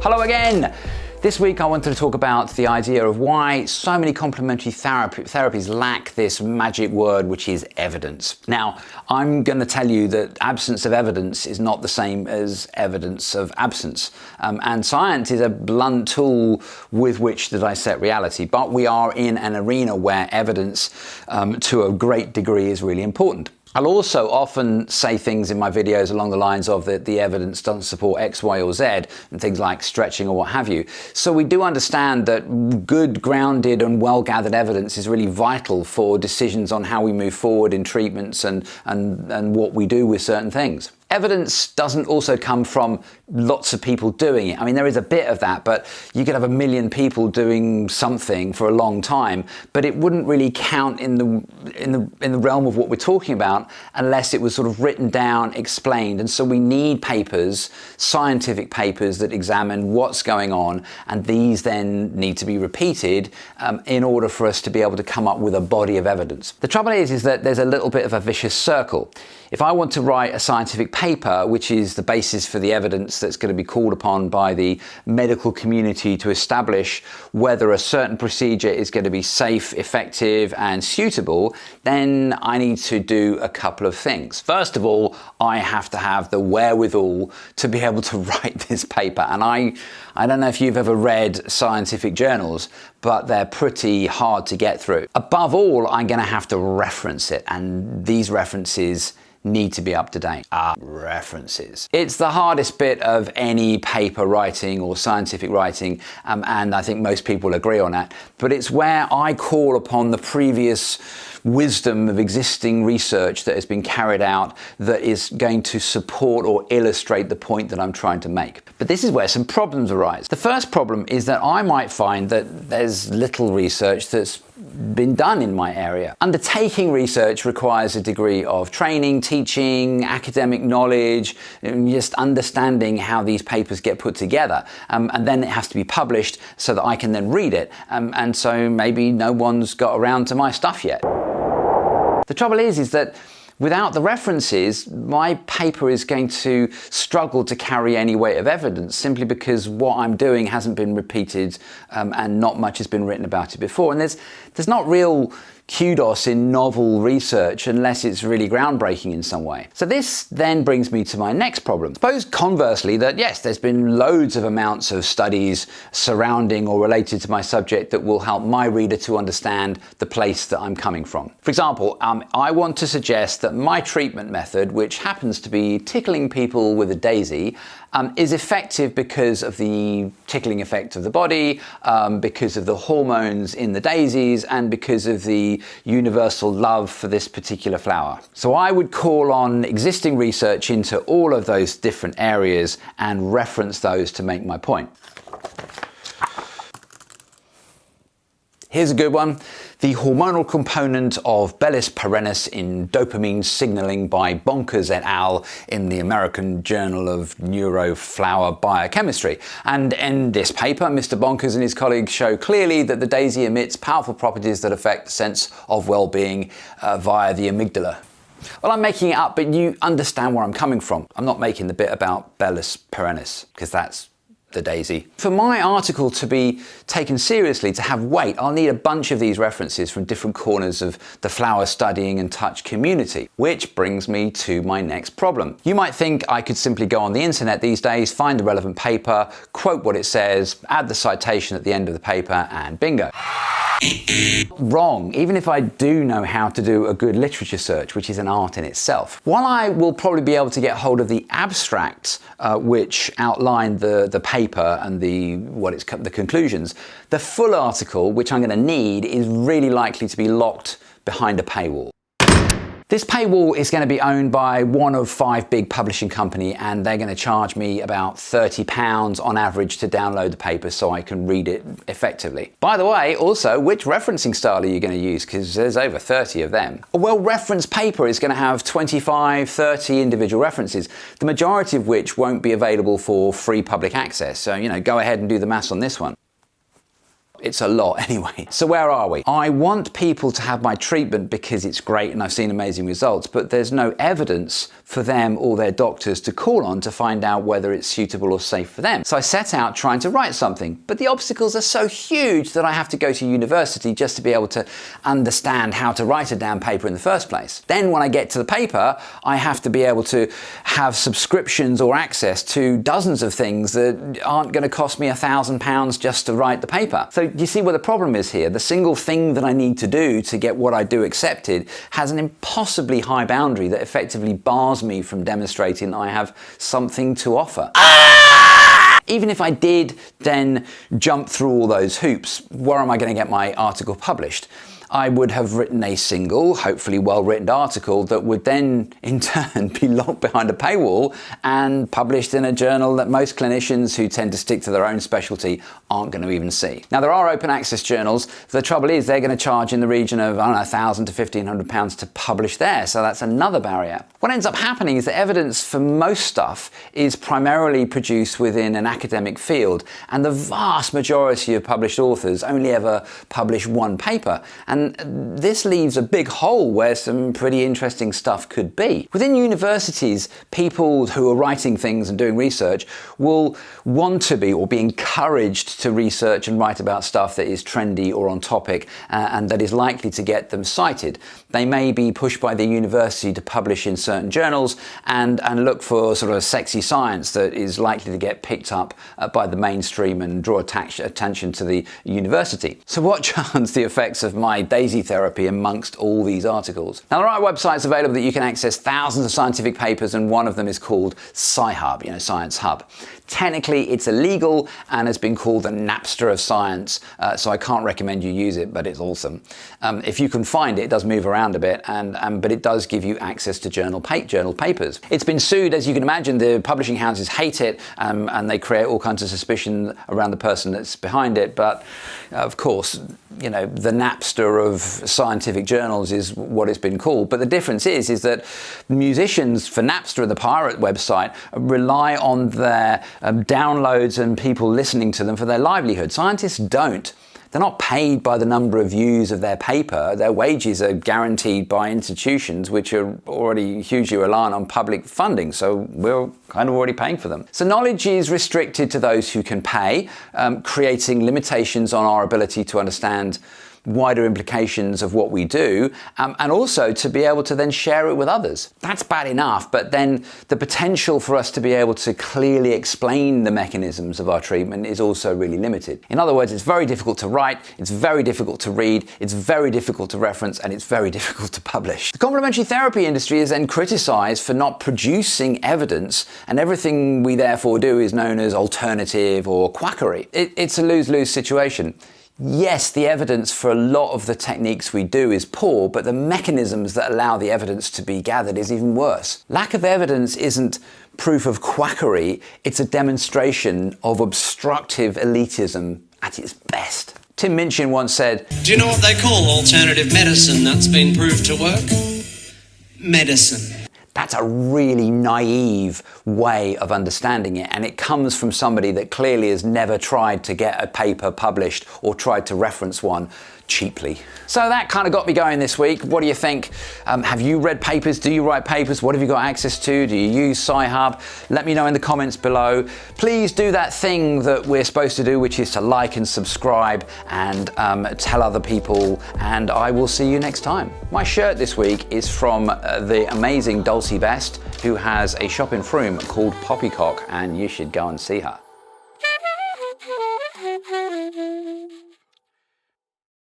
Hello again! This week I wanted to talk about the idea of why so many complementary therapies lack this magic word, which is evidence. Now, I'm going to tell you that absence of evidence is not the same as evidence of absence. And science is a blunt tool with which to dissect reality, but we are in an arena where evidence to a great degree is really important. I'll also often say things in my videos along the lines of that the evidence doesn't support X, Y, or Z, and things like stretching or what have you. So we do understand that good, grounded and well-gathered evidence is really vital for decisions on how we move forward in treatments and what we do with certain things. Evidence doesn't also come from lots of people doing it. I mean, there is a bit of that, but you could have 1 million people doing something for a long time, but it wouldn't really count in the realm of what we're talking about unless it was sort of written down, explained. And so we need papers, scientific papers that examine what's going on, and these then need to be repeated in order for us to be able to come up with a body of evidence. The trouble is that there's a little bit of a vicious circle. If I want to write a scientific paper, which is the basis for the evidence that's going to be called upon by the medical community to establish whether a certain procedure is going to be safe, effective and suitable, then I need to do a couple of things. First of all, I have to have the wherewithal to be able to write this paper. And I don't know if you've ever read scientific journals, but they're pretty hard to get through. Above all, I'm going to have to reference it, and these references need to be up to date. References. It's the hardest bit of any paper writing or scientific writing, and I think most people agree on that, but it's where I call upon the previous wisdom of existing research that has been carried out that is going to support or illustrate the point that I'm trying to make. But this is where some problems arise. The first problem is that I might find that there's little research that's been done in my area. Undertaking research requires a degree of training, teaching, academic knowledge, and just understanding how these papers get put together. And then it has to be published so that I can then read it. And so maybe no one's got around to my stuff yet. The trouble is that without the references, my paper is going to struggle to carry any weight of evidence simply because what I'm doing hasn't been repeated and not much has been written about it before. And there's not real kudos in novel research unless it's really groundbreaking in some way. So this then brings me to my next problem. Suppose conversely that yes, there's been loads of amounts of studies surrounding or related to my subject that will help my reader to understand the place that I'm coming from. For example, I want to suggest that my treatment method, which happens to be tickling people with a daisy, is effective because of the tickling effect of the body, because of the hormones in the daisies, and because of the universal love for this particular flower. So I would call on existing research into all of those different areas and reference those to make my point. Here's a good one. The hormonal component of Bellis perennis in dopamine signaling by Bonkers et al. In the American Journal of Neuroflower Biochemistry. And in this paper, Mr. Bonkers and his colleagues show clearly that the daisy emits powerful properties that affect the sense of well-being via the amygdala. Well, I'm making it up, but you understand where I'm coming from. I'm not making the bit about Bellis perennis, because that's the daisy. For my article to be taken seriously, to have weight, I'll need a bunch of these references from different corners of the flower studying and touch community, which brings me to my next problem. You might think I could simply go on the internet these days, find a relevant paper, quote what it says, add the citation at the end of the paper, and bingo. Wrong, even if I do know how to do a good literature search, which is an art in itself. While I will probably be able to get hold of the abstracts which outline the paper and the conclusions, the full article, which I'm going to need, is really likely to be locked behind a paywall. This paywall is going to be owned by one of 5 big publishing companies, and they're going to charge me about £30 on average to download the paper so I can read it effectively. By the way, also, which referencing style are you going to use? Because there's over 30 of them. A well-referenced paper is going to have 25, 30 individual references, the majority of which won't be available for free public access. So, go ahead and do the maths on this one. It's a lot anyway. So where are we? I want people to have my treatment because it's great and I've seen amazing results, but there's no evidence for them or their doctors to call on to find out whether it's suitable or safe for them. So I set out trying to write something, but the obstacles are so huge that I have to go to university just to be able to understand how to write a damn paper in the first place. Then when I get to the paper, I have to be able to have subscriptions or access to dozens of things that aren't going to cost me £1,000 just to write the paper. So you see where the problem is here. The single thing that I need to do to get what I do accepted has an impossibly high boundary that effectively bars me from demonstrating that I have something to offer. Even if I did then jump through all those hoops, where am I going to get my article published? I would have written a single, hopefully well-written article that would then in turn be locked behind a paywall and published in a journal that most clinicians who tend to stick to their own specialty aren't going to even see. Now, there are open access journals. The trouble is they're going to charge in the region of, I don't know, £1,000 to £1,500 to publish there. So that's another barrier. What ends up happening is that evidence for most stuff is primarily produced within an academic field, and the vast majority of published authors only ever publish one paper. And this leaves a big hole where some pretty interesting stuff could be. Within universities, people who are writing things and doing research will want to be or be encouraged to research and write about stuff that is trendy or on topic and that is likely to get them cited. They may be pushed by the university to publish in certain journals and look for sort of sexy science that is likely to get picked up by the mainstream and draw attention to the university. So what chance the effects of my daisy therapy amongst all these articles? Now, there are websites available that you can access thousands of scientific papers, and one of them is called Sci-Hub, Science Hub. Technically, it's illegal and has been called the Napster of science, so I can't recommend you use it, but it's awesome. If you can find it, it does move around a bit, but it does give you access to journal papers. It's been sued, as you can imagine. The publishing houses hate it, and they create all kinds of suspicion around the person that's behind it, but of course, the Napster of scientific journals is what it's been called. But the difference is that musicians for Napster, the pirate website, rely on their downloads and people listening to them for their livelihood. Scientists don't. They're not paid by the number of views of their paper. Their wages are guaranteed by institutions which are already hugely reliant on public funding, so we're kind of already paying for them. So knowledge is restricted to those who can pay, creating limitations on our ability to understand wider implications of what we do, and also to be able to then share it with others. That's bad enough, but then the potential for us to be able to clearly explain the mechanisms of our treatment is also really limited. In other words, it's very difficult to write, it's very difficult to read, it's very difficult to reference, and it's very difficult to publish. The complementary therapy industry is then criticised for not producing evidence, and everything we therefore do is known as alternative or quackery. It's a lose-lose situation. Yes, the evidence for a lot of the techniques we do is poor, but the mechanisms that allow the evidence to be gathered is even worse. Lack of evidence isn't proof of quackery, it's a demonstration of obstructive elitism at its best. Tim Minchin once said, "Do you know what they call alternative medicine that's been proved to work? Medicine." That's a really naive way of understanding it, and it comes from somebody that clearly has never tried to get a paper published or tried to reference one cheaply. So that kind of got me going this week. What do you think? Have you read papers? Do you write papers? What have you got access to? Do you use Sci-Hub? Let me know in the comments below. Please do that thing that we're supposed to do, which is to like and subscribe and tell other people, and I will see you next time. My shirt this week is from the amazing Dulcie Best, who has a shop in Frome called Poppycock, and you should go and see her.